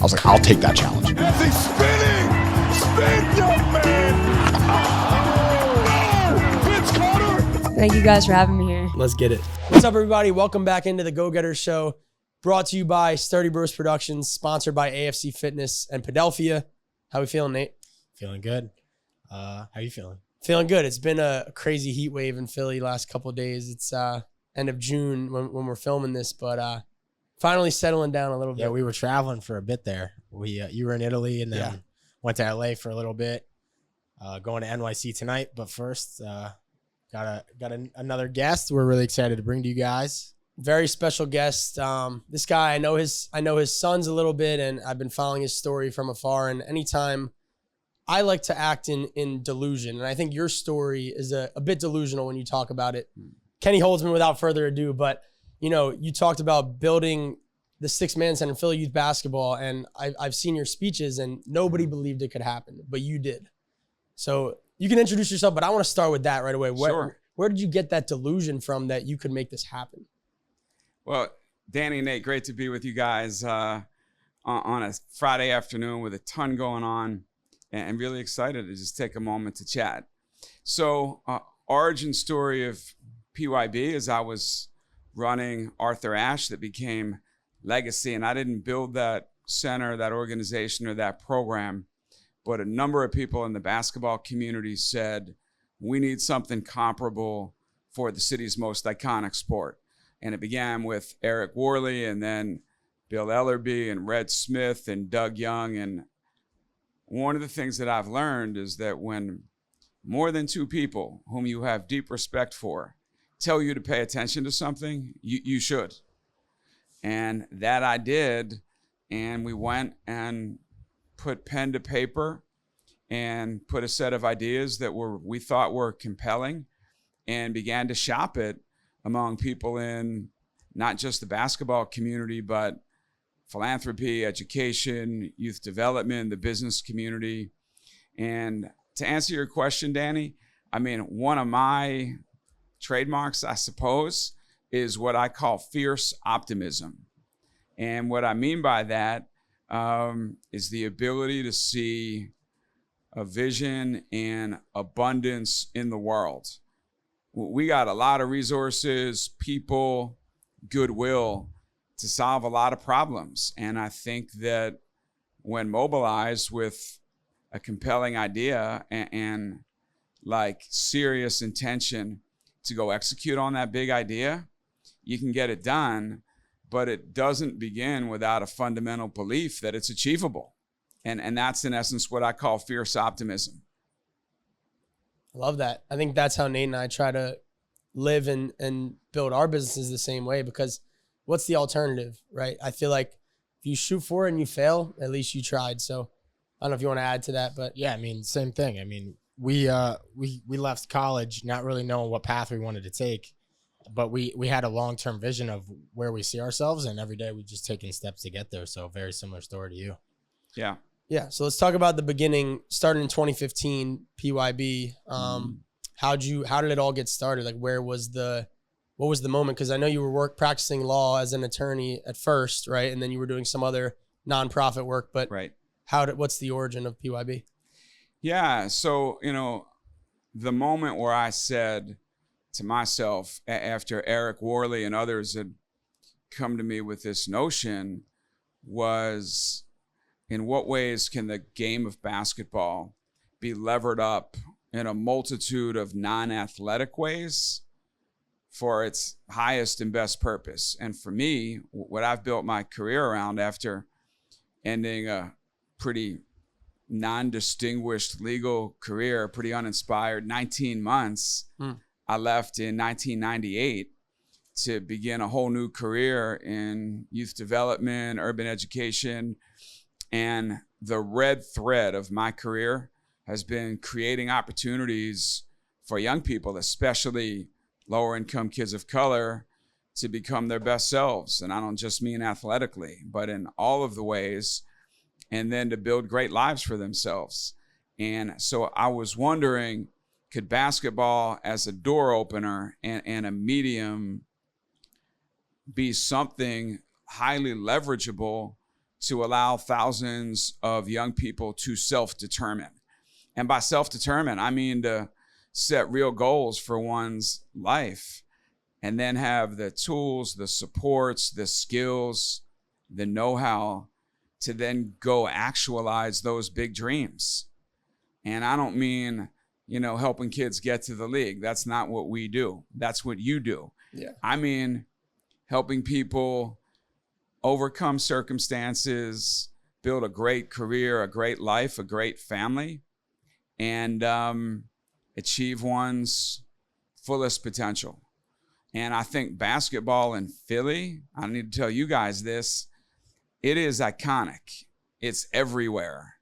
I was like, I'll take that challenge. As he's spinning, spin, young man. Vince Carter. Thank you guys for having me here. Let's get it. What's up, everybody? Welcome back into the Go-Getters Show, brought to you by Sturdy Bros Productions, sponsored by AFC Fitness and Padelphia. How we feeling, Nate? Feeling good. How you feeling? Feeling good. It's been a crazy heat wave in Philly last couple of days. It's end of June when we're filming this, but finally settling down a little bit. Yeah, we were traveling for a bit there. You were in Italy and then went to LA for a little bit. Going to NYC tonight, but first got another guest we're really excited to bring to you guys. Very special guest. This guy, I know his sons a little bit, and I've been following his story from afar. And anytime I like to act in delusion, and I think your story is a bit delusional when you talk about it. Kenny Holdsman, without further ado, but you talked about building the six-man center in Philly youth basketball, and I've seen your speeches, and nobody believed it could happen, but you did. So you can introduce yourself, but I want to start with that right away. Where did you get that delusion from that you could make this happen? Well, Danny and Nate, great to be with you guys on a Friday afternoon with a ton going on, and really excited to just take a moment to chat. So origin story of PYB is I was running Arthur Ashe that became Legacy, and I didn't build that center, that organization, or that program, but a number of people in the basketball community said, we need something comparable for the city's most iconic sport. And it began with Eric Worley, and then Bill Ellerby and Red Smith and Doug Young. And one of the things that I've learned is that when more than two people whom you have deep respect for tell you to pay attention to something, you should. And that I did. And we went and put pen to paper and put a set of ideas that we thought were compelling, and began to shop it among people in not just the basketball community, but philanthropy, education, youth development, the business community. And to answer your question, Danny, I mean, one of my trademarks, I suppose, is what I call fierce optimism. And what I mean by that is the ability to see a vision and abundance in the world. We got a lot of resources, people, goodwill to solve a lot of problems. And I think that when mobilized with a compelling idea and like serious intention to go execute on that big idea, you can get it done, but it doesn't begin without a fundamental belief that it's achievable. And that's in essence what I call fierce optimism. Love that. I think that's how Nate and I try to live and build our businesses the same way, because what's the alternative, right? I feel like if you shoot for it and you fail, at least you tried. So I don't know if you want to add to that, but yeah, I mean, same thing. I mean, we left college not really knowing what path we wanted to take, but we had a long-term vision of where we see ourselves, and every day we just taking steps to get there. So very similar story to you. Yeah. Yeah. So let's talk about the beginning. Starting in 2015, PYB. How did it all get started? Like, what was the moment? Because I know you were practicing law as an attorney at first, right? And then you were doing some other nonprofit work. But right. What's the origin of PYB? Yeah. So, the moment where I said to myself, after Eric Worley and others had come to me with this notion, was, in what ways can the game of basketball be levered up in a multitude of non-athletic ways for its highest and best purpose? And for me, what I've built my career around, after ending a pretty non-distinguished legal career, pretty uninspired, 19 months, I left in 1998 to begin a whole new career in youth development, urban education. And the red thread of my career has been creating opportunities for young people, especially lower income kids of color, to become their best selves. And I don't just mean athletically, but in all of the ways, and then to build great lives for themselves. And so I was wondering, could basketball as a door opener and a medium be something highly leverageable to allow thousands of young people to self-determine. And by self-determine, I mean to set real goals for one's life and then have the tools, the supports, the skills, the know-how to then go actualize those big dreams. And I don't mean, helping kids get to the league. That's not what we do. That's what you do. Yeah. I mean, helping people overcome circumstances, build a great career, a great life, a great family, and achieve one's fullest potential. And I think basketball in Philly, I need to tell you guys this, it is iconic. It's everywhere,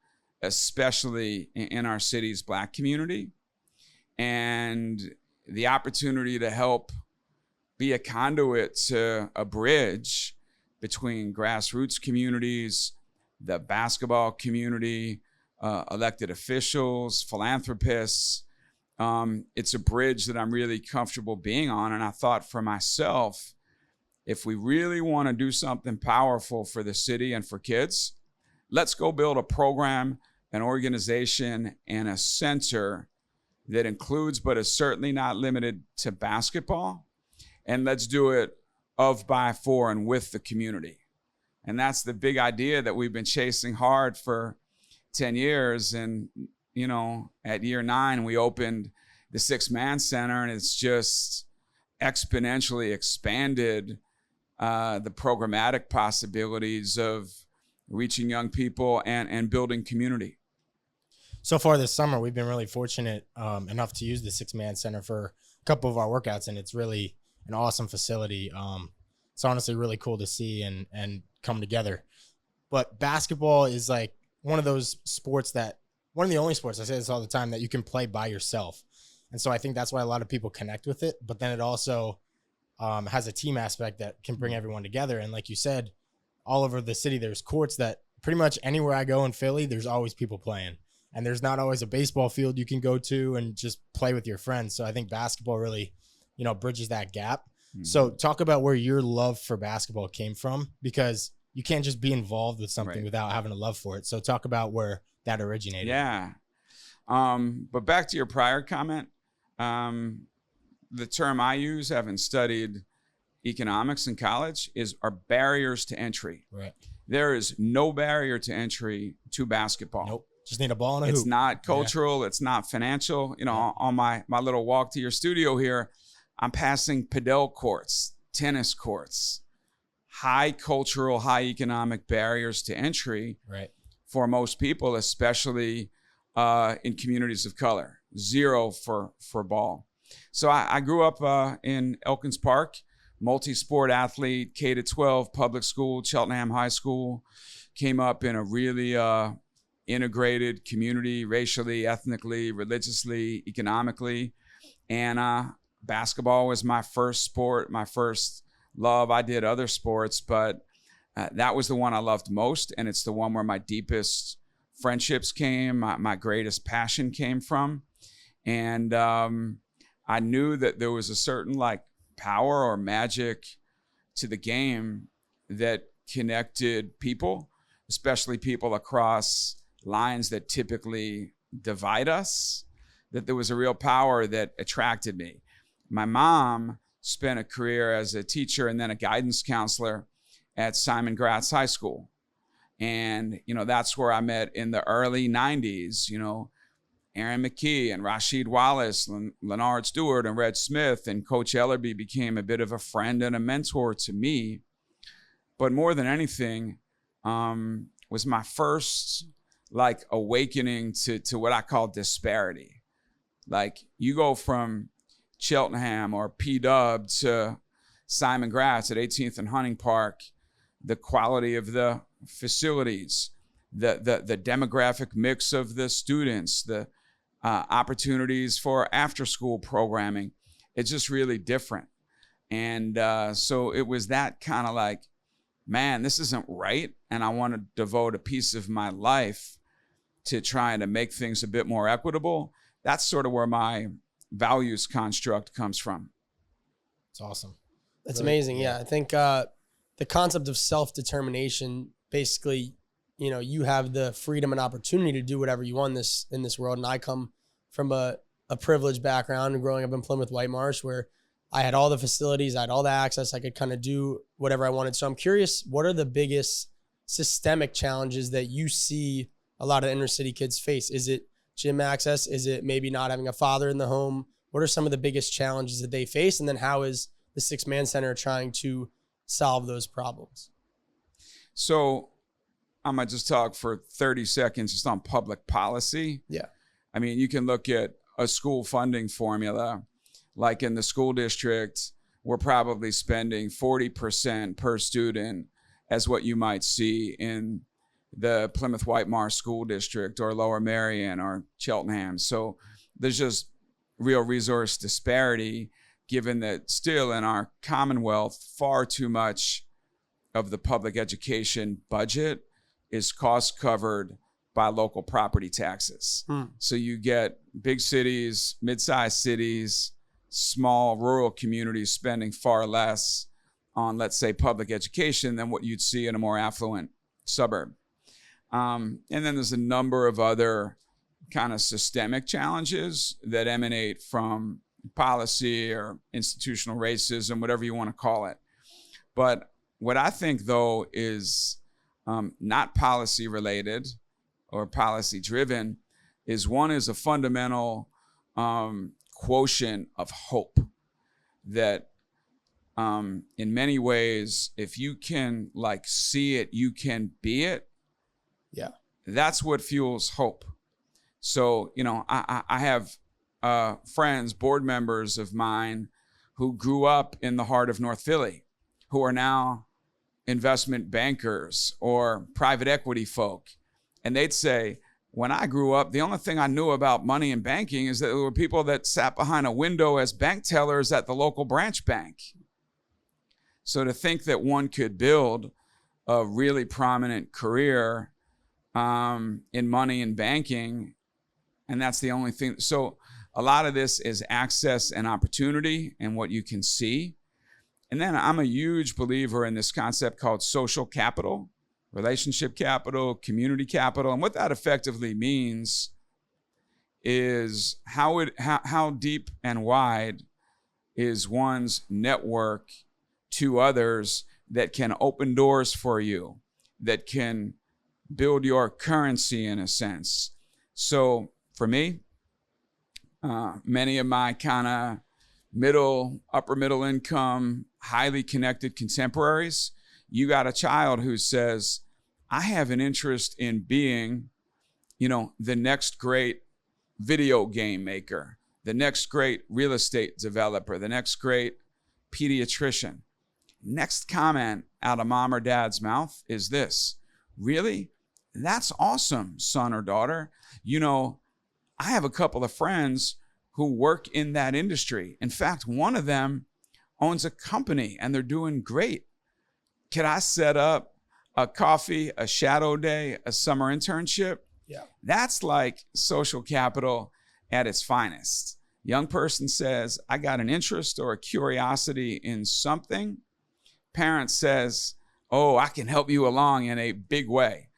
especially in our city's Black community. And the opportunity to help be a conduit to a bridge between grassroots communities, the basketball community, elected officials, philanthropists. It's a bridge that I'm really comfortable being on. And I thought for myself, if we really want to do something powerful for the city and for kids, let's go build a program, an organization, and a center that includes, but is certainly not limited to basketball. And let's do it of, by, for, and with the community. And that's the big idea that we've been chasing hard for 10 years. And, at year 9, we opened the Six Man Center, and it's just exponentially expanded the programmatic possibilities of reaching young people and building community. So far this summer, we've been really fortunate enough to use the Six Man Center for a couple of our workouts, and it's really an awesome facility. It's honestly really cool to see and come together. But basketball is like one of the only sports, I say this all the time, that you can play by yourself. And so I think that's why a lot of people connect with it. But then it also has a team aspect that can bring everyone together. And like you said, all over the city, there's courts that pretty much anywhere I go in Philly, there's always people playing. And there's not always a baseball field you can go to and just play with your friends. So I think basketball really, bridges that gap. Mm-hmm. So talk about where your love for basketball came from, because you can't just be involved with something without having a love for it. So talk about where that originated. Yeah. But back to your prior comment, the term I use, having studied economics in college, are barriers to entry. Right. There is no barrier to entry to basketball. Nope. Just need a ball and a hoop. It's not cultural. Yeah. It's not financial. On my little walk to your studio here, I'm passing padel courts, tennis courts, high cultural, high economic barriers to entry for most people, especially in communities of color. Zero for ball. So I grew up in Elkins Park, multi-sport athlete, K-12, public school, Cheltenham High School. Came up in a really integrated community, racially, ethnically, religiously, economically. And basketball was my first sport, my first love. I did other sports, but that was the one I loved most. And it's the one where my deepest friendships came, my greatest passion came from. And I knew that there was a certain power or magic to the game that connected people, especially people across lines that typically divide us, that there was a real power that attracted me. My mom spent a career as a teacher and then a guidance counselor at Simon Gratz High School. And, that's where I met in the early 90s, Aaron McKee and Rasheed Wallace, Leonard Stewart and Red Smith, and Coach Ellerby became a bit of a friend and a mentor to me. But more than anything, was my first awakening to what I call disparity. You go from Cheltenham or P-Dub to Simon Gratz at 18th and Hunting Park, the quality of the facilities, the demographic mix of the students, the opportunities for after-school programming, it's just really different. And so it was that kind of man, this isn't right. And I want to devote a piece of my life to trying to make things a bit more equitable. That's sort of where my values construct comes from. It's awesome. That's amazing. Yeah. I think the concept of self-determination basically, you know, you have the freedom and opportunity to do whatever you want in this world. And I come from a privileged background and growing up in Plymouth White Marsh, where I had all the facilities, I had all the access, I could kind of do whatever I wanted. So I'm curious, what are the biggest systemic challenges that you see a lot of inner city kids face? Is it gym access? Is it maybe not having a father in the home? What are some of the biggest challenges that they face? And then how is the Six Man Center trying to solve those problems? So I'm going to just talk for 30 seconds just on public policy. Yeah. I mean, you can look at a school funding formula. Like in the school district, we're probably spending 40% per student as what you might see in the Plymouth White Marsh School District or Lower Merion or Cheltenham. So there's just real resource disparity, given that still in our Commonwealth, far too much of the public education budget is cost covered by local property taxes. So you get big cities, mid-sized cities, small rural communities spending far less on, let's say, public education than what you'd see in a more affluent suburb. And then there's a number of other kind of systemic challenges that emanate from policy or institutional racism, whatever you want to call it. But what I think, though, is not policy related or policy driven is a fundamental quotient of hope that in many ways, if you can like see it, you can be it. Yeah. That's what fuels hope. So, you know, I have friends, board members of mine who grew up in the heart of North Philly, who are now investment bankers or private equity folk. And they'd say, when I grew up, the only thing I knew about money and banking is that there were people that sat behind a window as bank tellers at the local branch bank. So to think that one could build a really prominent career in money and banking, and that's the only thing. So a lot of this is access and opportunity and what you can see. And then I'm a huge believer in this concept called social capital, relationship capital, community capital. And what that effectively means is how deep and wide is one's network to others that can open doors for you, that can build your currency in a sense. So for me, many of my kind of upper middle income, highly connected contemporaries, you got a child who says, I have an interest in being, you know, the next great video game maker, the next great real estate developer, the next great pediatrician. Next comment out of mom or dad's mouth is this: really? That's awesome, son or daughter. You know, I have a couple of friends who work in that industry. In fact, one of them owns a company and they're doing great. Can I set up a coffee, a shadow day, a summer internship? Yeah. That's like social capital at its finest. Young person says, I got an interest or a curiosity in something. Parent says, oh, I can help you along in a big way.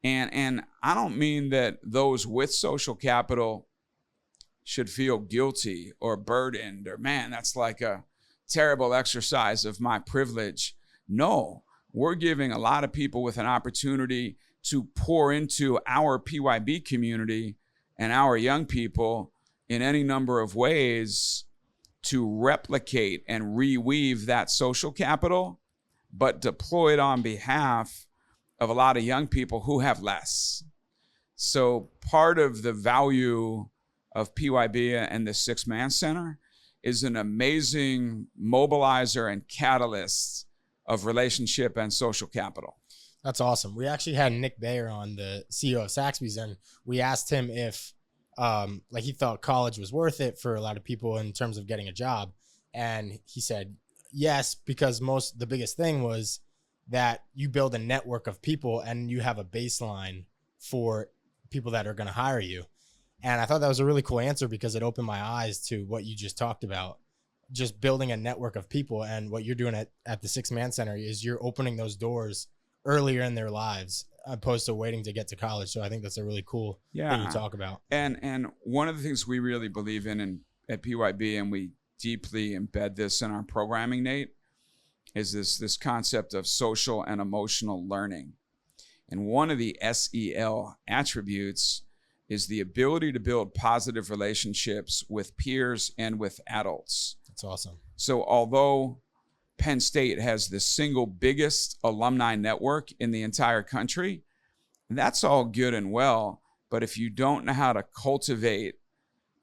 And I don't mean that those with social capital should feel guilty or burdened or, man, that's like a terrible exercise of my privilege. No, we're giving a lot of people with an opportunity to pour into our PYB community and our young people in any number of ways to replicate and reweave that social capital, but deploy it on behalf of a lot of young people who have less. So part of the value of PYB and the Six Man Center is an amazing mobilizer and catalyst of relationship and social capital. That's awesome. We actually had Nick Bayer on, the CEO of Saxby's, and we asked him if like he thought college was worth it for a lot of people in terms of getting a job. And he said, yes, because the biggest thing was that you build a network of people and you have a baseline for people that are going to hire you. And I thought that was a really cool answer because it opened my eyes to what you just talked about, just building a network of people. And what you're doing at the Six Man Center is you're opening those doors earlier in their lives opposed to waiting to get to college. So I think that's a really cool thing you talk about. And one of the things we really believe in at PYB, and we deeply embed this in our programming, Nate, is this concept of social and emotional learning. And one of the SEL attributes is the ability to build positive relationships with peers and with adults. That's awesome. So although Penn State has the single biggest alumni network in the entire country, that's all good and well. But if you don't know how to cultivate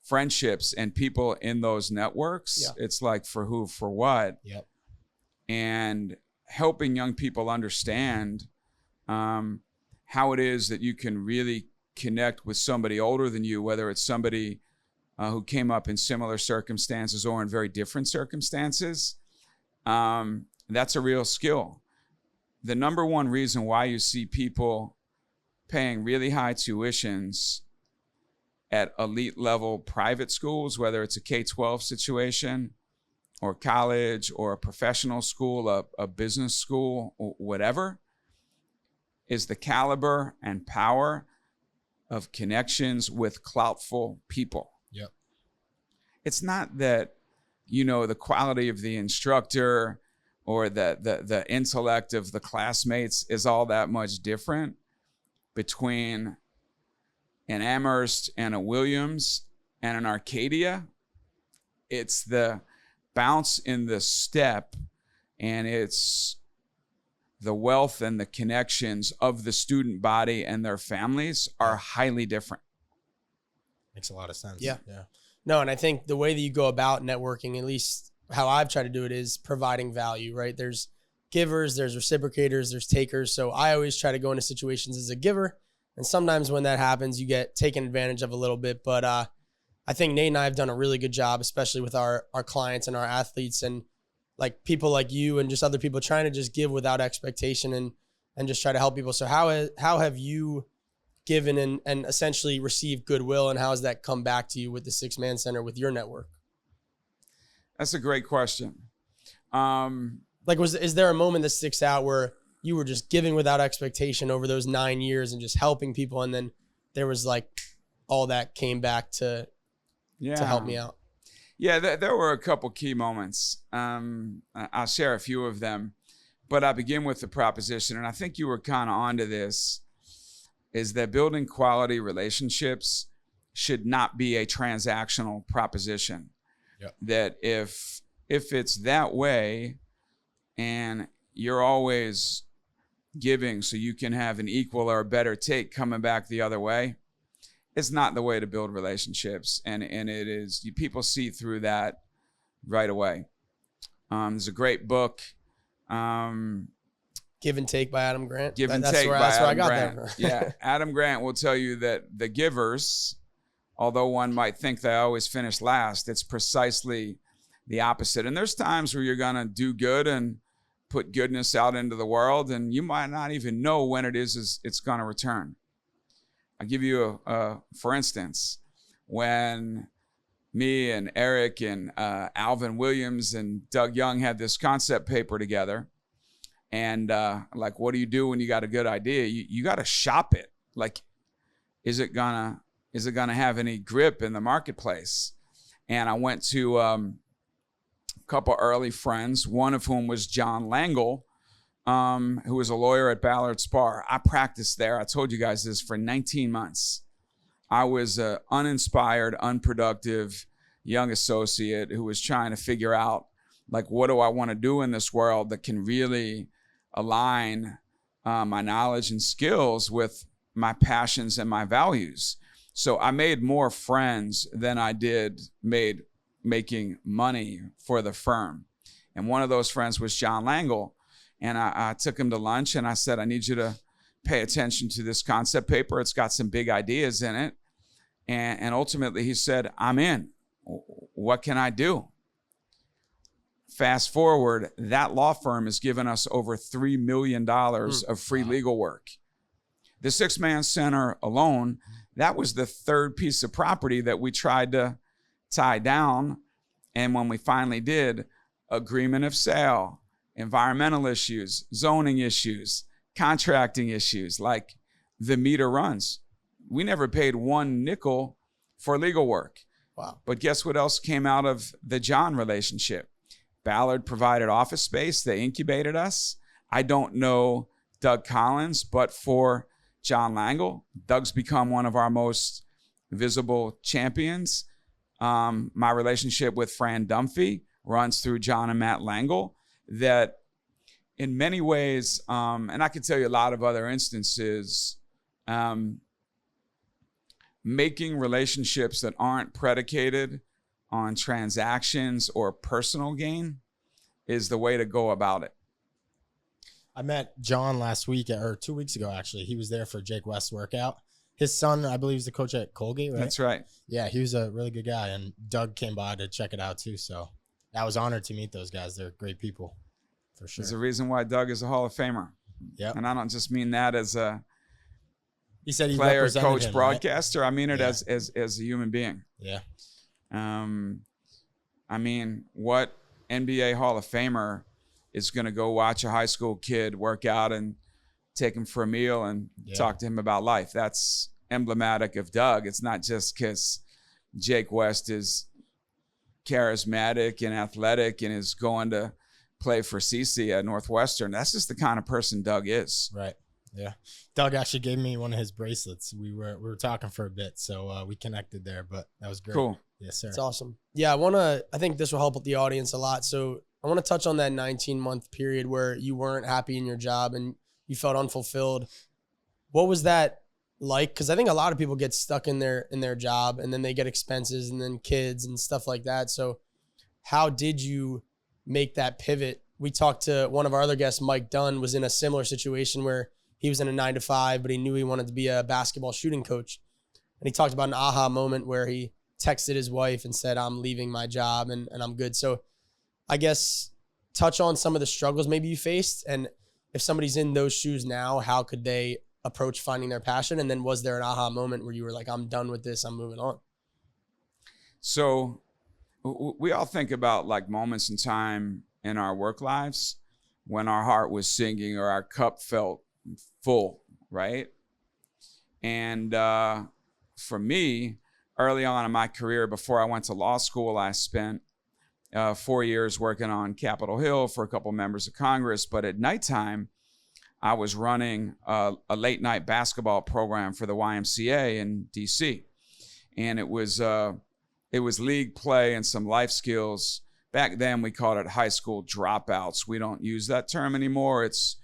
friendships and people in those networks, it's like for who, for what? Yep. And helping young people understand how it is that you can really connect with somebody older than you, whether it's somebody who came up in similar circumstances or in very different circumstances. That's a real skill. The number one reason why you see people paying really high tuitions at elite level private schools, whether it's a K-12 situation or college or a professional school, a business school, or whatever, is the caliber and power of connections with cloutful people. Yep. It's not that, the quality of the instructor or the intellect of the classmates is all that much different between an Amherst and a Williams and an Arcadia. It's the bounce in the step, and it's the wealth and the connections of the student body and their families are highly different. Makes a lot of sense. Yeah. No, and I think the way that you go about networking, at least how I've tried to do it, is providing value, right? There's givers, there's reciprocators, there's takers. So I always try to go into situations as a giver. And sometimes when that happens, you get taken advantage of a little bit. But I think Nate and I have done a really good job, especially with our clients and our athletes, and like people like you and just other people trying to just give without expectation and just try to help people. So how have you given and essentially received goodwill, and how has that come back to you with the Six Man Center with your network? That's a great question. Is there a moment that sticks out where you were just giving without expectation over those 9 years and just helping people, and then there was like all that came back to help me out? Yeah, there were a couple key moments. I'll share a few of them, but I begin with the proposition, and I think you were kind of onto this, is that building quality relationships should not be a transactional proposition. Yep. That if it's that way and you're always giving so you can have an equal or a better take coming back the other way, it's not the way to build relationships. And it is, people see through that right away. There's a great book, Give and Take by Adam Grant. Give and Take by Adam Grant. Yeah, Adam Grant will tell you that the givers, although one might think they always finish last, it's precisely the opposite. And there's times where you're going to do good and put goodness out into the world, and you might not even know when it's going to return. I'll give you for instance, when me and Eric and Alvin Williams and Doug Young had this concept paper together, and what do you do when you got a good idea? You got to shop it. Like, is it gonna have any grip in the marketplace? And I went to a couple early friends, one of whom was John Langle, who was a lawyer at Ballard Spar. I practiced there. I told you guys this, for 19 months. I was an uninspired, unproductive young associate who was trying to figure out, what do I want to do in this world that can really align my knowledge and skills with my passions and my values. So I made more friends than I did making money for the firm. And one of those friends was John Langle. And I took him to lunch and I said, I need you to pay attention to this concept paper. It's got some big ideas in it. And ultimately he said, I'm in. What can I do? Fast forward, that law firm has given us over $3 million of free legal work. The Six Man Center alone, that was the third piece of property that we tried to tie down. And when we finally did, agreement of sale, environmental issues, zoning issues, contracting issues, like the meter runs. We never paid one nickel for legal work. Wow. But guess what else came out of the John relationship? Ballard provided office space. They incubated us. I don't know Doug Collins, but for John Langle, Doug's become one of our most visible champions. My relationship with Fran Dunphy runs through John and Matt Langle, that in many ways, and I could tell you a lot of other instances, making relationships that aren't predicated on transactions or personal gain is the way to go about it. I met John last week, or 2 weeks ago, actually. He was there for Jake West's workout. His son, I believe, is the coach at Colgate, right? That's right. Yeah, he was a really good guy, and Doug came by to check it out, too. So I was honored to meet those guys. They're great people, for sure. There's a reason why Doug is a Hall of Famer. Yeah. And I don't just mean that as a He said he player, represented coach, him, broadcaster. Right? I mean it Yeah. as a human being. Yeah. I mean, what NBA Hall of Famer is going to go watch a high school kid work out and take him for a meal and talk to him about life? That's emblematic of Doug. It's not just because Jake West is charismatic and athletic and is going to play for CC at Northwestern. That's just the kind of person Doug is. Right. Yeah. Doug actually gave me one of his bracelets. We were talking for a bit, so we connected there, but that was great. Cool. Yes, sir. It's awesome. Yeah, I think this will help the audience a lot. So I want to touch on that 19-month period where you weren't happy in your job and you felt unfulfilled. What was that like? Because I think a lot of people get stuck in their job, and then they get expenses and then kids and stuff like that. So how did you make that pivot? We talked to one of our other guests, Mike Dunn, was in a similar situation where he was in a 9-to-5, but he knew he wanted to be a basketball shooting coach. And he talked about an aha moment where he texted his wife and said, I'm leaving my job and I'm good. So I guess touch on some of the struggles maybe you faced. And if somebody's in those shoes now, how could they approach finding their passion? And then was there an aha moment where you were like, I'm done with this, I'm moving on? So we all think about like moments in time in our work lives when our heart was singing or our cup felt full, right? And for me, early on in my career, before I went to law school, I spent 4 years working on Capitol Hill for a couple members of Congress. But at nighttime, I was running a late night basketball program for the YMCA in DC. And it was league play and some life skills. Back then, we called it high school dropouts. We don't use that term anymore. It's,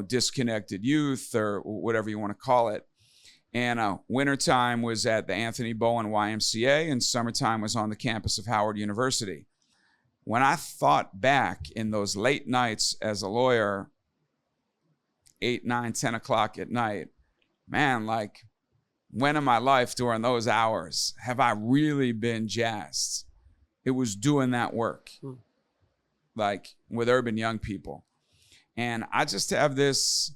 disconnected youth or whatever you want to call it. And wintertime was at the Anthony Bowen YMCA, and summertime was on the campus of Howard University. When I thought back in those late nights as a lawyer, 8, 9, 10 o'clock at night, man, like, when in my life during those hours have I really been jazzed? It was doing that work, like with urban young people. And I just have this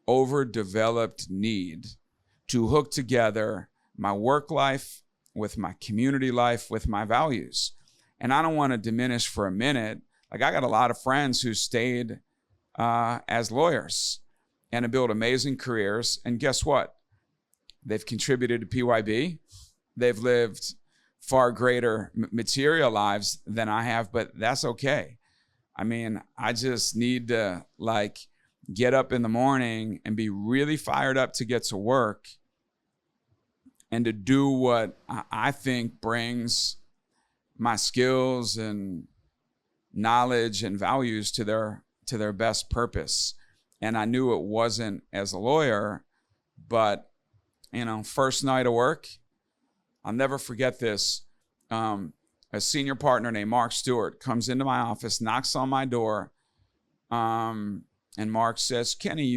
overdeveloped need to hook together my work life with my community life, with my values. And I don't want to diminish for a minute. Like, I got a lot of friends who stayed as lawyers and have built amazing careers. And guess what? They've contributed to PYB. They've lived far greater material lives than I have, but that's okay. I mean, I just need to get up in the morning and be really fired up to get to work and to do what I think brings my skills and knowledge and values to their best purpose. And I knew it wasn't as a lawyer, but first night of work, I'll never forget this. A senior partner named Mark Stewart comes into my office, knocks on my door, and Mark says, Kenny,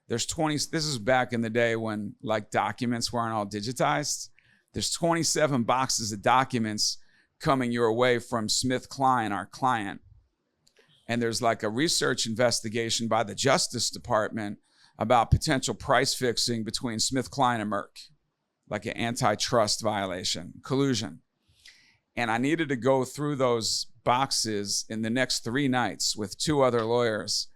there's 20, this is back in the day when documents weren't all digitized. There's 27 boxes of documents coming your way from SmithKline, our client. And there's a research investigation by the Justice Department about potential price fixing between SmithKline and Merck, like an antitrust violation, collusion. And I needed to go through those boxes in the next 3 nights with 2 other lawyers,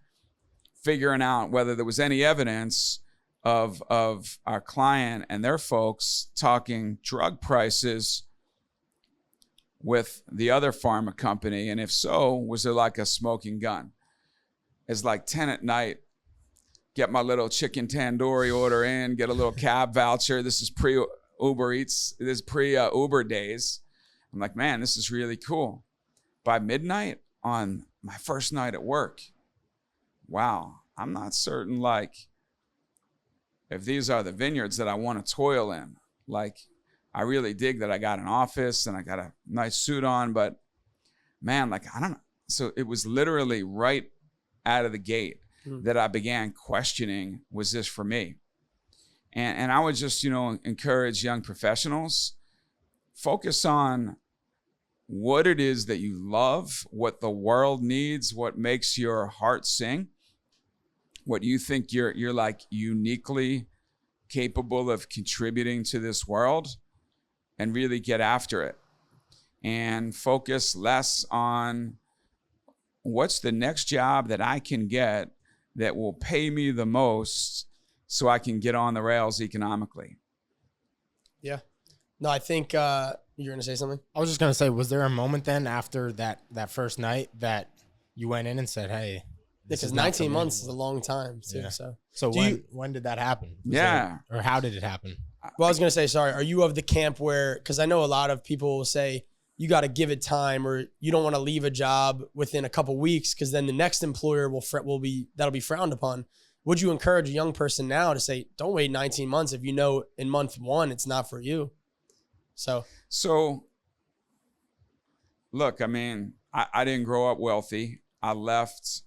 figuring out whether there was any evidence of our client and their folks talking drug prices with the other pharma company. And if so, was there like a smoking gun? It's like 10 at night, get my little chicken tandoori order in, get a little cab voucher. This is pre-Uber Eats, this is pre-Uber days. I'm like, man, this is really cool. By midnight on my first night at work, wow, I'm not certain like if these are the vineyards that I want to toil in. Like, I really dig that I got an office and I got a nice suit on, but man, like, I don't know. So it was literally right out of the gate that I began questioning, was this for me? And I would just, encourage young professionals, focus on what it is that you love, what the world needs, what makes your heart sing, what you think you're like uniquely capable of contributing to this world, and really get after it. And focus less on what's the next job that I can get that will pay me the most so I can get on the rails economically. Yeah. No, I think you're going to say something? I was just going to say, was there a moment then after that first night that you went in and said, hey, because 19 months is a long time too. Yeah. So when did that happen? Or how did it happen? Well, I was going to say, sorry, are you of the camp where, because I know a lot of people will say you got to give it time, or you don't want to leave a job within a couple weeks because then the next employer that'll be frowned upon. Would you encourage a young person now to say, don't wait 19 months if you know in month 1 it's not for you? So look, I mean, I didn't grow up wealthy. I left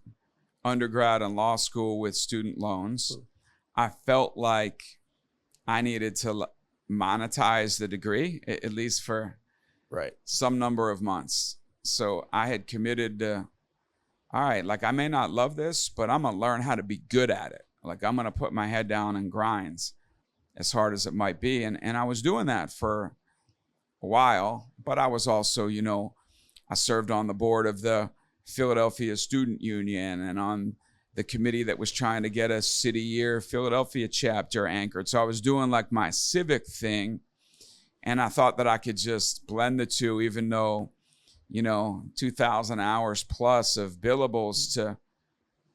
undergrad and law school with student loans. I felt like I needed to monetize the degree, at least for some number of months. So I had committed to, all right, like, I may not love this, but I'm going to learn how to be good at it. Like, I'm going to put my head down and grind as hard as it might be. And I was doing that for a while, but I was also, I served on the board of the Philadelphia Student Union and on the committee that was trying to get a City Year Philadelphia chapter anchored. So I was doing like my civic thing, and I thought that I could just blend the two, even though, 2,000 hours plus of billables to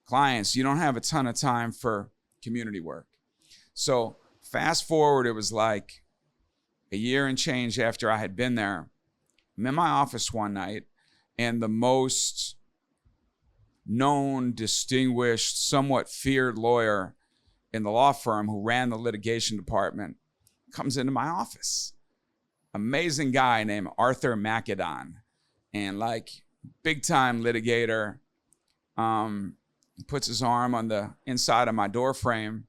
clients, you don't have a ton of time for community work. So fast forward, it was like a year and change after I had been there. I'm in my office one night, and the most known, distinguished, somewhat feared lawyer in the law firm who ran the litigation department comes into my office. Amazing guy named Arthur Macedon, and like big time litigator, puts his arm on the inside of my door frame,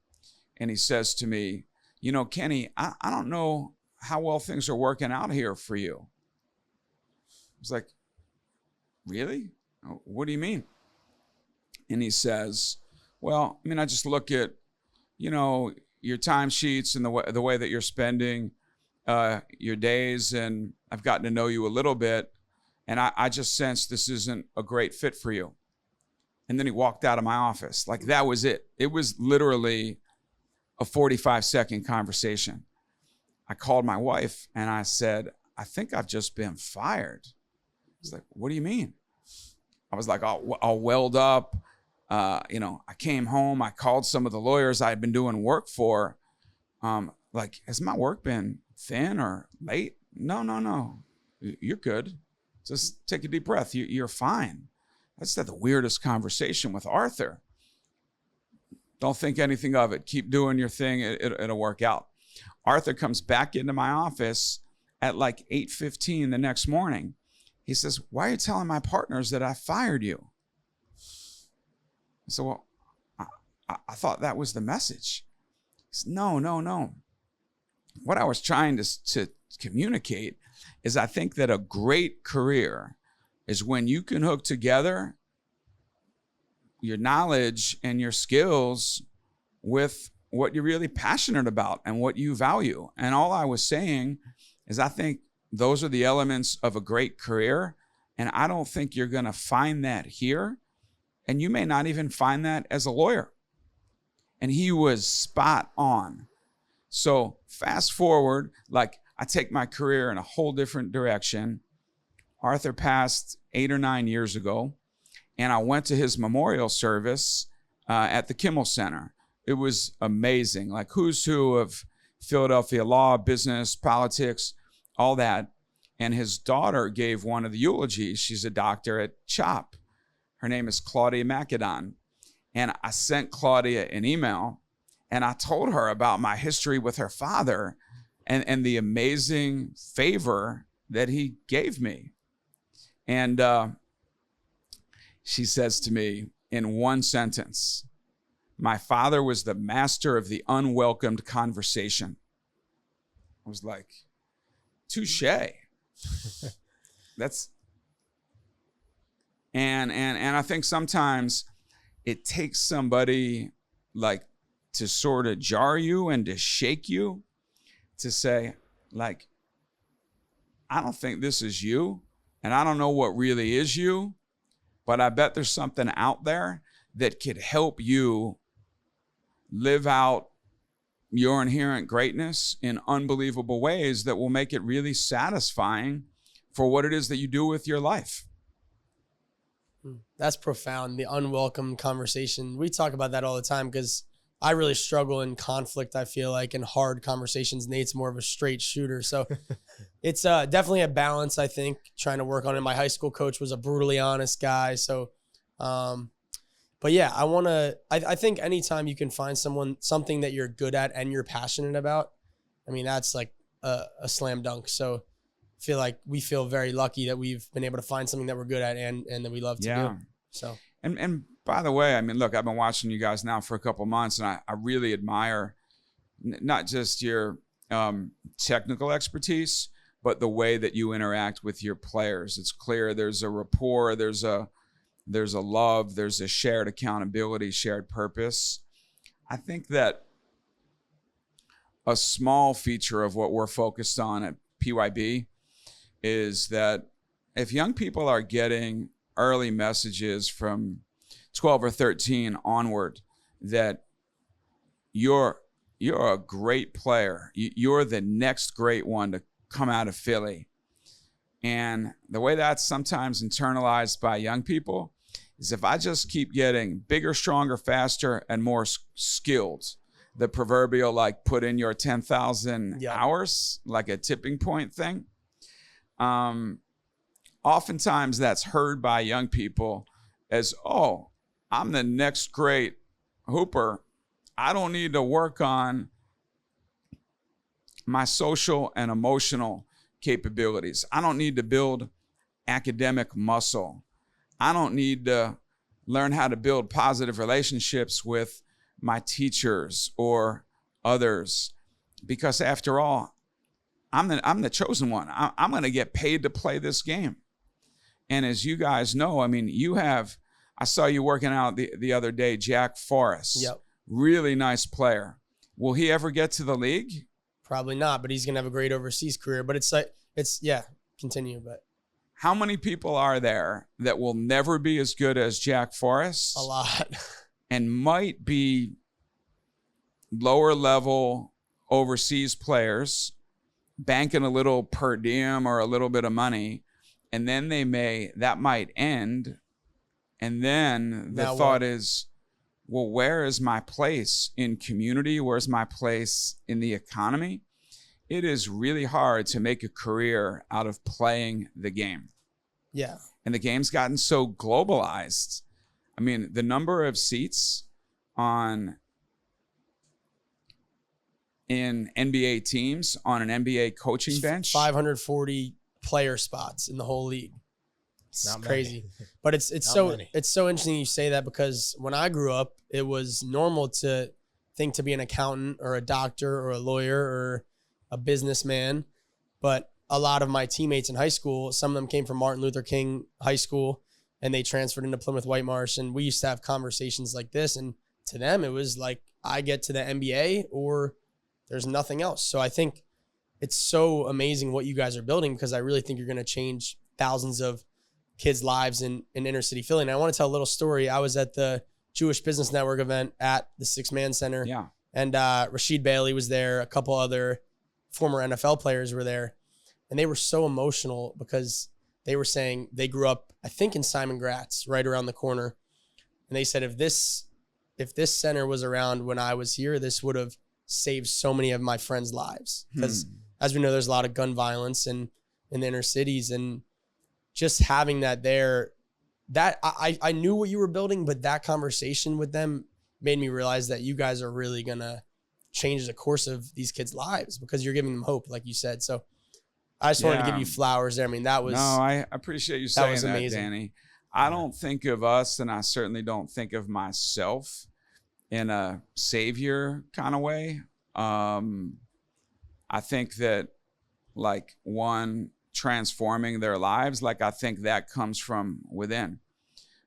and he says to me, Kenny, I don't know how well things are working out here for you. I was like, really? What do you mean? And he says, well, I mean, I just look at, your timesheets and the way that you're spending your days, and I've gotten to know you a little bit, and I just sense this isn't a great fit for you. And then he walked out of my office. Like, that was it. It was literally a 45-second conversation. I called my wife and I said, I think I've just been fired. He's like, what do you mean? I was like, all welled up. I came home. I called some of the lawyers I had been doing work for. Like, has my work been thin or late? No. You're good. Just take a deep breath. You're fine. I just had the weirdest conversation with Arthur. Don't think anything of it. Keep doing your thing. It'll work out. Arthur comes back into my office at like 8:15 the next morning. He says, why are you telling my partners that I fired you? I said, well, I thought that was the message. He said, no. What I was trying to communicate is I think that a great career is when you can hook together your knowledge and your skills with what you're really passionate about and what you value. And all I was saying is I think those are the elements of a great career. And I don't think you're going to find that here And you may not even find that as a lawyer. And he was spot on. So fast forward, like I take my career in a whole different direction. Arthur passed 8 or 9 years ago, and I went to his memorial service at the Kimmel Center. It was amazing, like who's who of Philadelphia law, business, politics, all that. And his daughter gave one of the eulogies. She's a doctor at CHOP. Her name is Claudia Macedon. And I sent Claudia an email, and I told her about my history with her father and the amazing favor that he gave me. And she says to me in one sentence, "My father was the master of the unwelcomed conversation." I was like, touche. That's, and I think sometimes it takes somebody like to sort of jar you and to shake you to say, like, I don't think this is you, and I don't know what really is you, but I bet there's something out there that could help you live out your inherent greatness in unbelievable ways that will make it really satisfying for what it is that you do with your life. That's profound. The unwelcome conversation. We talk about that all the time because I really struggle in conflict, I feel like, in hard conversations. Nate's more of a straight shooter. So it's definitely a balance, I think, trying to work on it. My high school coach was a brutally honest guy. So, but yeah, I think anytime you can find something that you're good at and you're passionate about, I mean, that's like a slam dunk. So I feel like we feel very lucky that we've been able to find something that we're good at and that we love to do. So, and by the way, I mean, look, I've been watching you guys now for a couple months, and I really admire not just your technical expertise, but the way that you interact with your players. It's clear there's a rapport, there's a love, there's a shared accountability, shared purpose. I think that a small feature of what we're focused on at PYB is that if young people are getting early messages from 12 or 13 onward that you're a great player, you're the next great one to come out of Philly. And the way that's sometimes internalized by young people is if I just keep getting bigger, stronger, faster, and more skilled, the proverbial like put in your 10,000 hours, like a tipping point thing. Oftentimes that's heard by young people as, oh, I'm the next great hooper. I don't need to work on my social and emotional capabilities. I don't need to build academic muscle. I don't need to learn how to build positive relationships with my teachers or others, because after all, I'm the chosen one. I'm going to get paid to play this game. And as you guys know, I mean, I saw you working out the other day, Jack Forrest. Yep. Really nice player. Will he ever get to the league? Probably not, but he's going to have a great overseas career. But continue. But how many people are there that will never be as good as Jack Forrest? A lot. And might be lower level overseas players banking a little per diem or a little bit of money, and then that might end, and then the thought is, well, where is my place in community? Where's my place in the economy? It is really hard to make a career out of playing the game. Yeah. And the game's gotten so globalized. I mean, the number of seats in NBA teams on an NBA coaching bench, 540 player spots in the whole league. It's Not crazy. many. But it's so interesting you say that, because when I grew up, it was normal to think to be an accountant or a doctor or a lawyer or a businessman. But a lot of my teammates in high school, some of them came from Martin Luther King High School, and they transferred into Plymouth White Marsh, and we used to have conversations like this, and to them it was like, I get to the NBA or there's nothing else. So I think it's so amazing what you guys are building, because I really think you're going to change thousands of kids' lives in inner city Philly. And I want to tell a little story. I was at the Jewish Business Network event at the Six Man Center. Yeah. And Rashid Bailey was there. A couple other former NFL players were there. And they were so emotional because they were saying they grew up, I think, in Simon Gratz, right around the corner. And they said, if this center was around when I was here, this would have saved so many of my friends' lives. Because as we know, there's a lot of gun violence in the inner cities. And just having that there, that I knew what you were building, but that conversation with them made me realize that you guys are really going to change the course of these kids' lives because you're giving them hope, like you said. So I just wanted to give you flowers there. I mean, that was... No, I appreciate you saying that, amazing. Danny. I don't think of us, and I certainly don't think of myself in a savior kind of way. I think that, like, one, transforming their lives, like, I think that comes from within.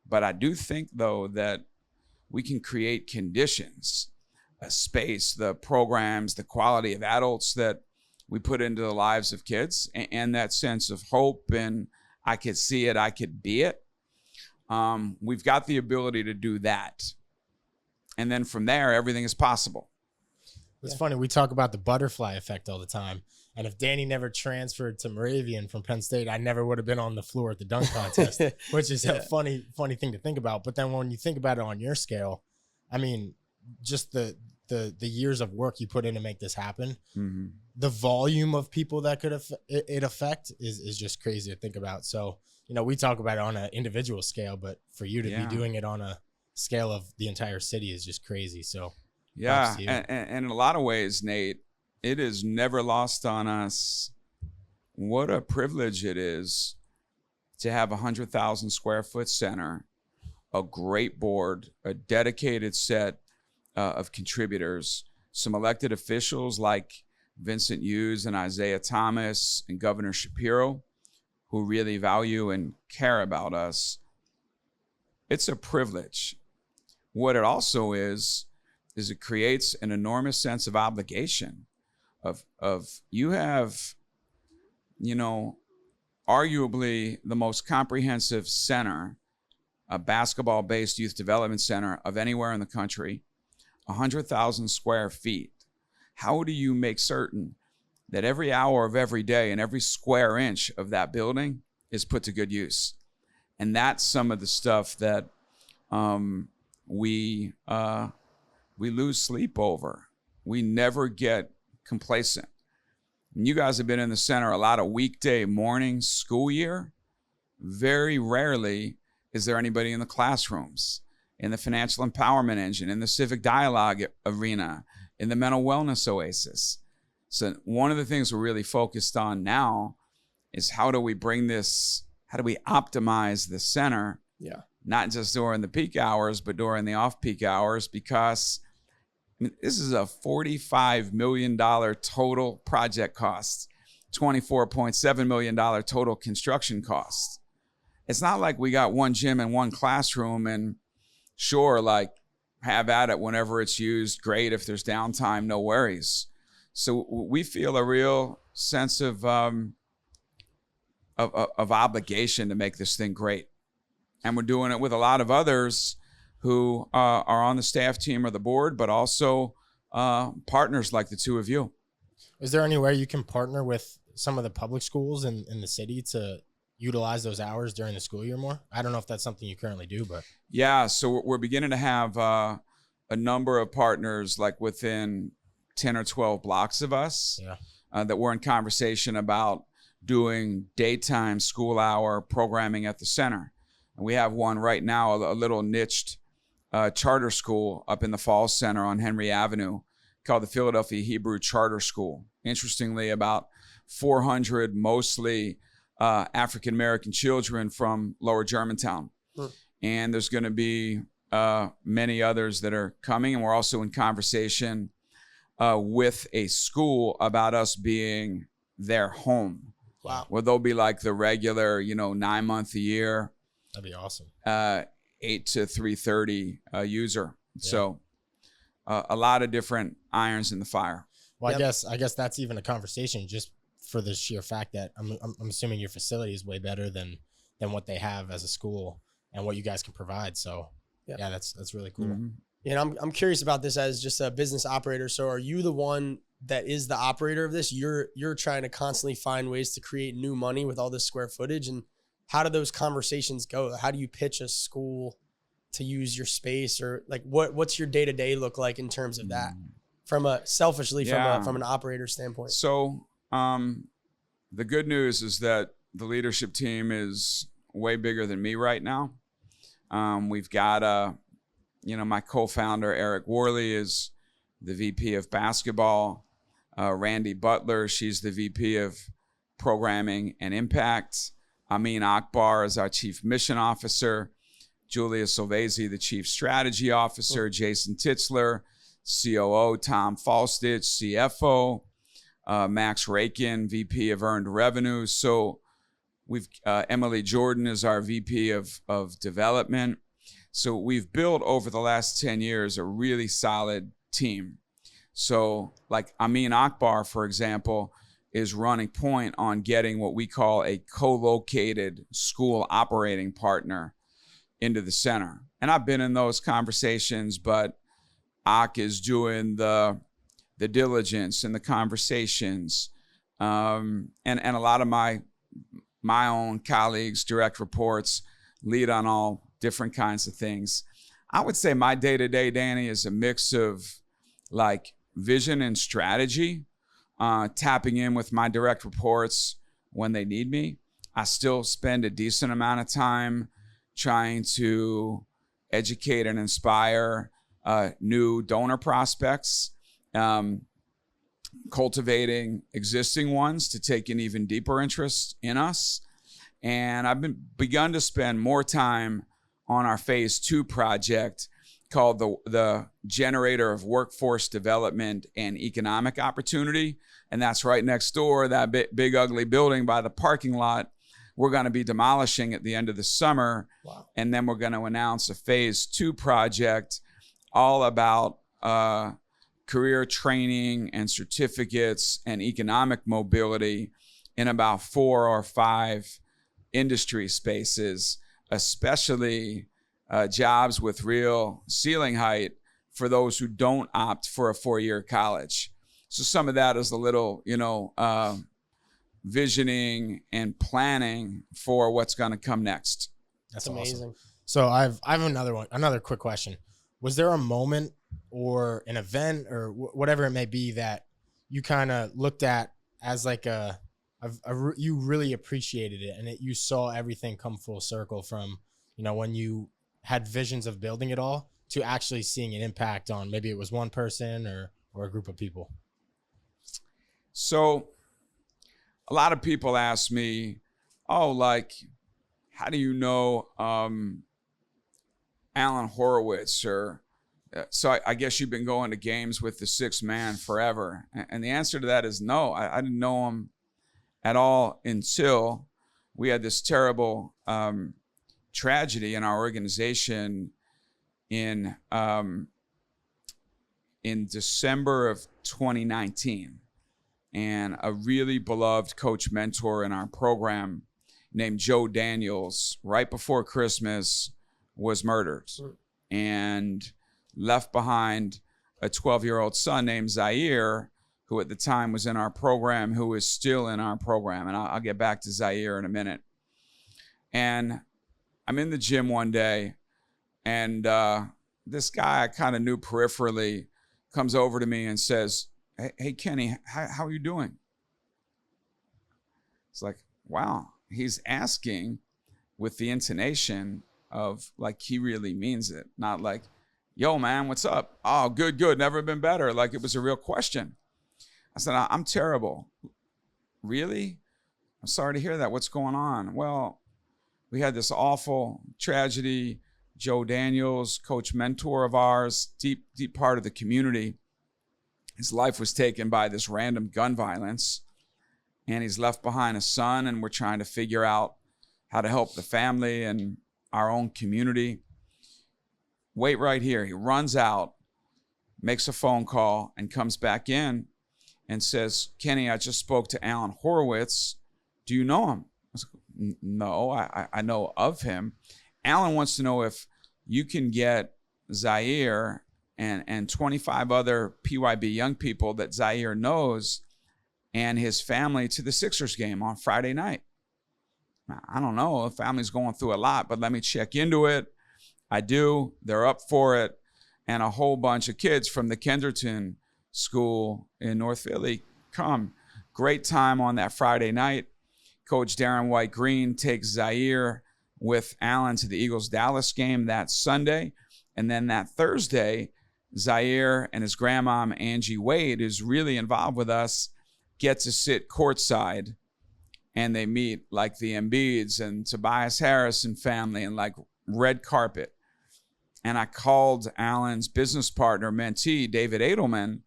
But I do think, though, that we can create conditions, a space, the programs, the quality of adults that we put into the lives of kids, and that sense of hope and I could see it, I could be it. We've got the ability to do that. And then from there, everything is possible. It's funny. We talk about the butterfly effect all the time. And if Danny never transferred to Moravian from Penn State, I never would have been on the floor at the dunk contest, which is a funny thing to think about. But then when you think about it on your scale, I mean, just the years of work you put in to make this happen, the volume of people that could it affect is just crazy to think about. So, you know, we talk about it on an individual scale, but for you to be doing it on a scale of the entire city is just crazy. So, yeah. And in a lot of ways, Nate, it is never lost on us what a privilege it is to have a 100,000 square foot center, a great board, a dedicated set of contributors, some elected officials like Vincent Hughes and Isaiah Thomas and Governor Shapiro, who really value and care about us. It's a privilege. What it also is it creates an enormous sense of obligation of you have, you know, arguably the most comprehensive center, a basketball-based youth development center of anywhere in the country, 100,000 square feet. How do you make certain that every hour of every day and every square inch of that building is put to good use? And that's some of the stuff that we lose sleep over. We never get complacent. And you guys have been in the center a lot of weekday mornings, school year. Very rarely is there anybody in the classrooms, in the financial empowerment engine, in the civic dialogue arena, in the mental wellness oasis. So one of the things we're really focused on now is how do we optimize the center? Yeah. Not just during the peak hours, but during the off-peak hours, because I mean, this is a $45 million total project cost, $24.7 million total construction cost. It's not like we got one gym and one classroom and sure, like have at it whenever it's used. Great. If there's downtime, no worries. So we feel a real sense of obligation to make this thing great. And we're doing it with a lot of others who are on the staff team or the board, but also partners like the two of you. Is there any way you can partner with some of the public schools in the city to utilize those hours during the school year more? I don't know if that's something you currently do, but. Yeah, so we're beginning to have a number of partners like within 10 or 12 blocks of us that we're in conversation about doing daytime school hour programming at the center. And we have one right now, a little niched charter school up in the Falls Center on Henry Avenue called the Philadelphia Hebrew Charter School. Interestingly, about 400 mostly African-American children from Lower Germantown. And there's going to be many others that are coming. And we're also in conversation with a school about us being their home. Wow. Where they'll be like the regular, 9 month a year. That'd be awesome. 8 to 3:30 user. Yeah. So a lot of different irons in the fire. Well, I guess that's even a conversation just for the sheer fact that I'm assuming your facility is way better than than what they have as a school and what you guys can provide. So yeah, that's really cool. Mm-hmm. Yeah, and I'm curious about this as just a business operator. So are you the one that is the operator of this? You're trying to constantly find ways to create new money with all this square footage. And how do those conversations go? How do you pitch a school to use your space, or like what's your day-to-day look like in terms of that from a selfishly from an operator standpoint? So the good news is that the leadership team is way bigger than me right now. We've got my co-founder, Eric Worley, is the VP of basketball. Randy Butler, she's the VP of programming and impact. Amin Akbar is our chief mission officer. Julia Silvesi, the chief strategy officer. Jason Titzler, COO. Tom Falstich, CFO. Max Rakin, VP of earned revenue. So we've Emily Jordan is our VP of development. So we've built over the last 10 years a really solid team. So like Amin Akbar, for example, is running point on getting what we call a co-located school operating partner into the center. And I've been in those conversations, but Ak is doing the diligence and the conversations. And a lot of my own colleagues, direct reports, lead on all different kinds of things. I would say my day-to-day, Danny, is a mix of like vision and strategy, tapping in with my direct reports when they need me. I still spend a decent amount of time trying to educate and inspire new donor prospects, cultivating existing ones to take an even deeper interest in us. And I've begun to spend more time on our phase 2 project called the Generator of Workforce Development and Economic Opportunity. And that's right next door, that big ugly building by the parking lot. We're going to be demolishing at the end of the summer. Wow. And then we're going to announce a phase 2 project all about career training and certificates and economic mobility in about 4 or 5 industry spaces, especially jobs with real ceiling height for those who don't opt for a 4-year college. So some of that is a little, visioning and planning for what's going to come next. That's amazing. Awesome. So I've another quick question. Was there a moment or an event or whatever it may be that you kind of looked at as like you really appreciated it, and you saw everything come full circle from, when you had visions of building it all to actually seeing an impact on maybe it was one person or a group of people? So a lot of people ask me, how do you know Alan Horowitz? Or so I guess you've been going to games with the sixth man forever. And the answer to that is no. I didn't know him at all until we had this terrible tragedy in our organization in December of 2019. And a really beloved coach mentor in our program named Joe Daniels, right before Christmas, was murdered and left behind a 12-year-old son named Zaire, who at the time was in our program, who is still in our program. And I'll get back to Zaire in a minute. And I'm in the gym one day, and this guy I kind of knew peripherally comes over to me and says, Hey Kenny, how are you doing? It's like, wow, he's asking with the intonation of like he really means it, not like, yo man, what's up? Oh, good, never been better. Like it was a real question. I said, I'm terrible. Really? I'm sorry to hear that. What's going on? Well, we had this awful tragedy. Joe Daniels, coach mentor of ours, deep part of the community. His life was taken by this random gun violence, and he's left behind a son, and we're trying to figure out how to help the family and our own community. Wait right here. He runs out, makes a phone call, and comes back in and says, Kenny, I just spoke to Alan Horowitz. Do you know him? I was like, No, I know of him. Alan wants to know if you can get Zaire and 25 other PYB young people that Zaire knows and his family to the Sixers game on Friday night. I don't know. The family's going through a lot, but let me check into it. I do. They're up for it. And a whole bunch of kids from the Kenderton School in North Philly come. Great time on that Friday night. Coach Darren White Green takes Zaire with Allen to the Eagles-Dallas game that Sunday. And then that Thursday, Zaire and his grandmom, Angie Wade, who's really involved with us, get to sit courtside. And they meet like the Embiids and Tobias Harris and family and like red carpet. And I called Allen's business partner, mentee, David Edelman,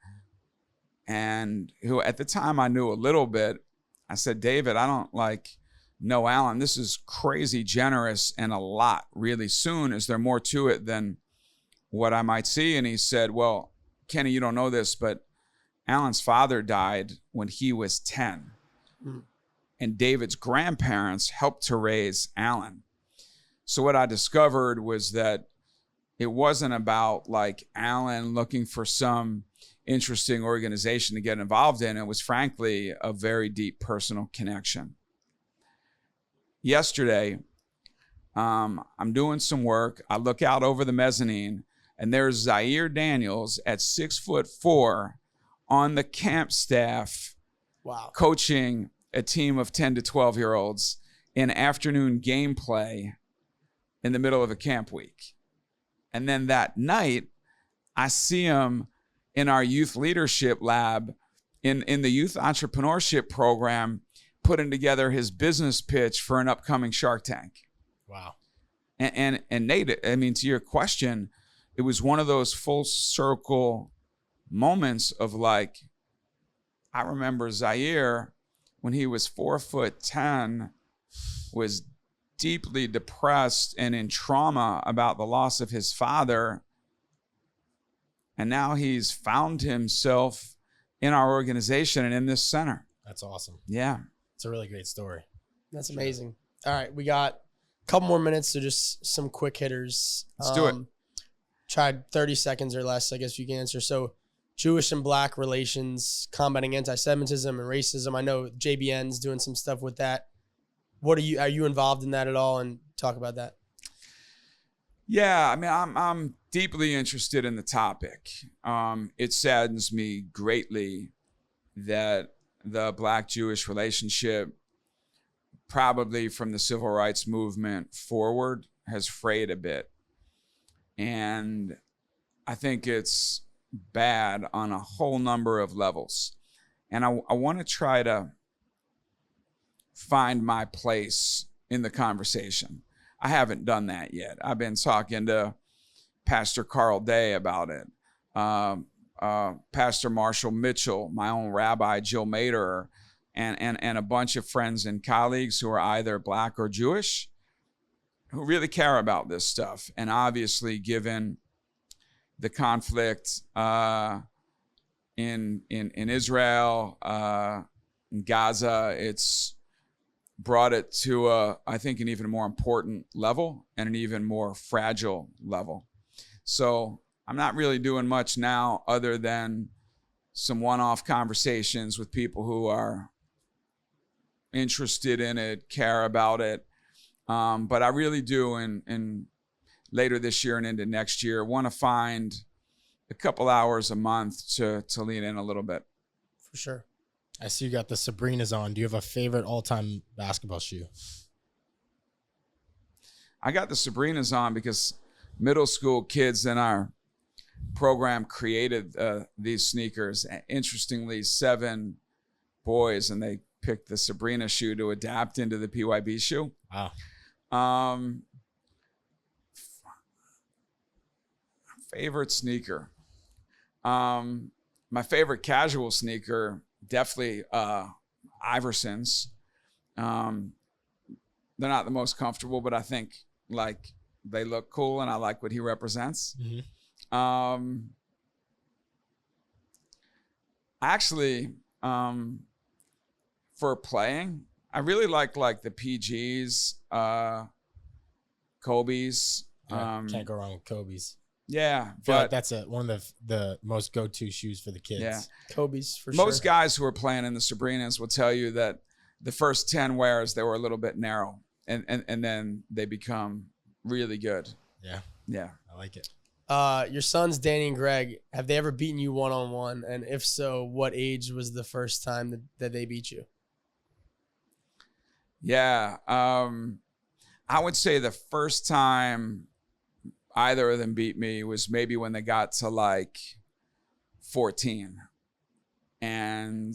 and who at the time I knew a little bit. I said, David, I don't know Allen. This is crazy generous and a lot really soon. Is there more to it than what I might see? And he said, well, Kenny, you don't know this, but Allen's father died when he was 10. And David's grandparents helped to raise Allen. So what I discovered was that it wasn't about like Allen looking for some interesting organization to get involved in. It was frankly a very deep personal connection. Yesterday, I'm doing some work. I look out over the mezzanine and there's Zaire Daniels at 6'4" on the camp staff. Wow. Coaching a team of 10 to 12-year-olds in afternoon gameplay in the middle of a camp week. And then that night, I see him in our youth leadership lab in the youth entrepreneurship program, putting together his business pitch for an upcoming Shark Tank. Wow. And Nate, I mean, to your question, it was one of those full circle moments of like, I remember Zaire when he was 4'10", was deeply depressed and in trauma about the loss of his father. And now he's found himself in our organization and in this center. That's awesome. Yeah. It's a really great story. That's amazing. All right, we got a couple more minutes, so just some quick hitters. Let's do it. Try 30 seconds or less, I guess you can answer. So Jewish and Black relations, combating anti-Semitism and racism. I know JBN's doing some stuff with that. Are you involved in that at all? And talk about that. Yeah, I mean, I'm deeply interested in the topic. It saddens me greatly that the Black-Jewish relationship, probably from the civil rights movement forward, has frayed a bit. And I think it's bad on a whole number of levels. And I want to try to find my place in the conversation. I haven't done that yet. I've been talking to Pastor Carl Day about it. Pastor Marshall Mitchell, my own rabbi, Jill Mader, and a bunch of friends and colleagues who are either Black or Jewish who really care about this stuff. And obviously, given the conflict in Israel, in Gaza, it's brought it to I think an even more important level and an even more fragile level. So I'm not really doing much now other than some one-off conversations with people who are interested in it, care about it. But I really do in later this year and into next year want to find a couple hours a month to lean in a little bit. For sure. I see you got the Sabrinas on. Do you have a favorite all-time basketball shoe? I got the Sabrinas on because middle school kids in our program created these sneakers. Interestingly, 7 boys, and they picked the Sabrina shoe to adapt into the PYB shoe. Wow. Favorite sneaker. My favorite casual sneaker, definitely Iversons. They're not the most comfortable, but I think like they look cool and I like what he represents. Mm-hmm. Actually, for playing, I really like the PGs, Kobe's. Can't go wrong with Kobe's. Yeah, I feel but like that's one of the most go-to shoes for the kids. yeah, Kobe's for sure. most guys who are playing in the Sabrinas will tell you that the first 10 wears they were a little bit narrow, and then they become really good. Yeah, Yeah. I like it. Your sons, Danny and Greg, have they ever beaten you one-on-one? And if so, what age was the first time that they beat you? Yeah. I would say the first time either of them beat me was maybe when they got to like 14. And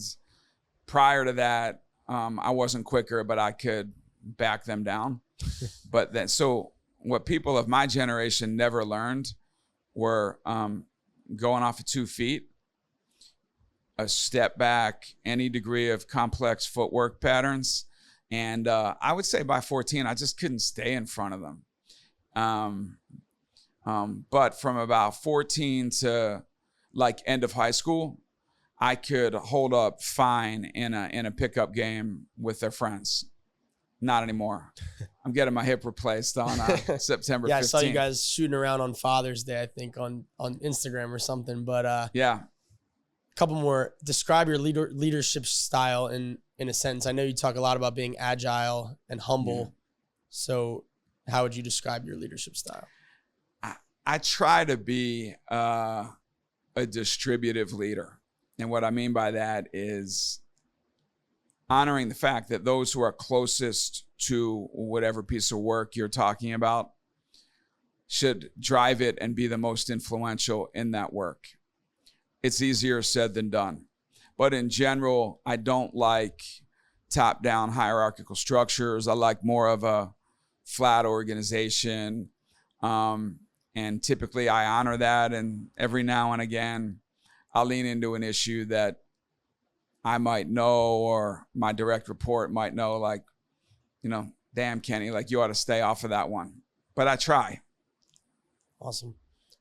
prior to that, I wasn't quicker, but I could back them down. But then, so what people of my generation never learned were going off of 2 feet, a step back, any degree of complex footwork patterns. And I would say by 14, I just couldn't stay in front of them. But from about 14 to like end of high school, I could hold up fine in a pickup game with their friends. Not anymore. I'm getting my hip replaced on September 15th. Yeah, I saw you guys shooting around on Father's Day, I think, on Instagram or something. But yeah. a couple more. Describe your leadership style in a sentence. I know you talk a lot about being agile and humble. Yeah. So how would you describe your leadership style? I try to be a distributive leader. And what I mean by that is honoring the fact that those who are closest to whatever piece of work you're talking about should drive it and be the most influential in that work. It's easier said than done. But in general, I don't like top-down hierarchical structures. I like more of a flat organization. And typically I honor that. And every now and again, I'll lean into an issue that I might know, or my direct report might know, like, damn, Kenny, like you ought to stay off of that one. But I try. Awesome.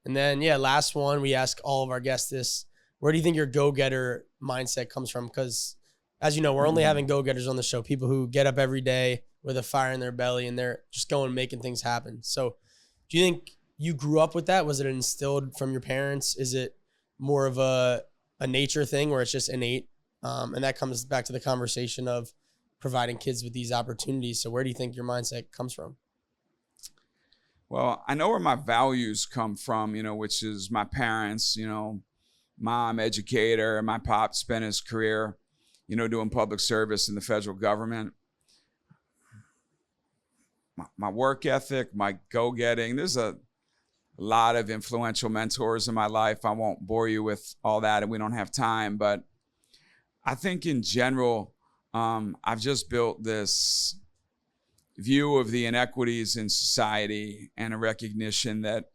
And then, yeah, last one, we ask all of our guests this. Where do you think your go-getter mindset comes from? Because as you know, we're only having go-getters on the show, people who get up every day with a fire in their belly and they're just going and making things happen. So do you think you grew up with that? Was it instilled from your parents? Is it more of a nature thing where it's just innate? And that comes back to the conversation of providing kids with these opportunities. So where do you think your mindset comes from? Well, I know where my values come from, which is my parents, mom, educator, and my pop spent his career, doing public service in the federal government. My work ethic, my go-getting, there's a lot of influential mentors in my life. I won't bore you with all that, and we don't have time, but I think in general, I've just built this view of the inequities in society and a recognition that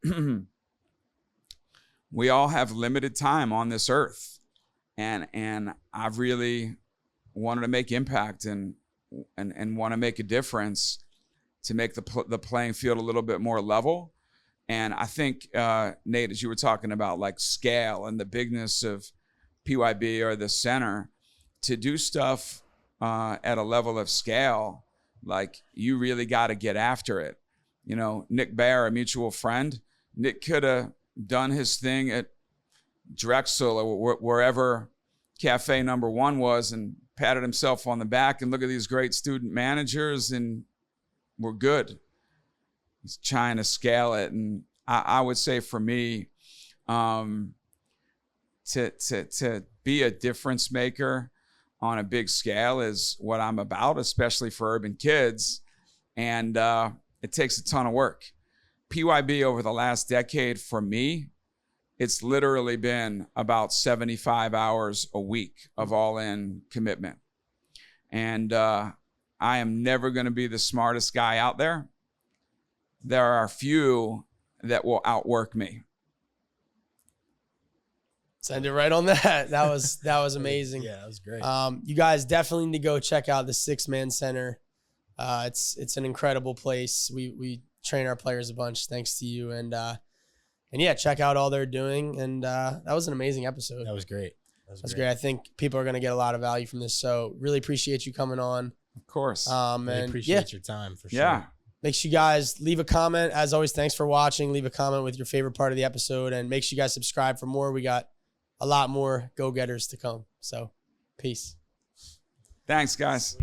we all have limited time on this earth. And I've really wanted to make impact and want to make a difference to make the playing field a little bit more level. And I think, Nate, as you were talking about like scale and the bigness of PYB or the center, to do stuff at a level of scale, like you really got to get after it. Nick Baer, a mutual friend, Nick could have done his thing at Drexel or wherever Cafe Number One was and patted himself on the back and look at these great student managers and we're good. He's trying to scale it. And I would say for me, to be a difference maker on a big scale is what I'm about, especially for urban kids. And it takes a ton of work. PYB over the last decade for me, it's literally been about 75 hours a week of all-in commitment. And I am never going to be the smartest guy out there. There are a few that will outwork me. Send it right on that. That was amazing. Yeah, that was great. You guys definitely need to go check out the Six Man Center. It's an incredible place. We train our players a bunch thanks to you, and yeah, check out all they're doing. And that was an amazing episode. That was great. That's great. I think people are going to get a lot of value from this. So really appreciate you coming on. Of course. We And appreciate your time for sure. Yeah. make sure you guys leave a comment. As always, thanks for watching. Leave a comment with your favorite part of the episode, and make sure you guys subscribe for more. We got a lot more go-getters to come. So, peace. Thanks, guys.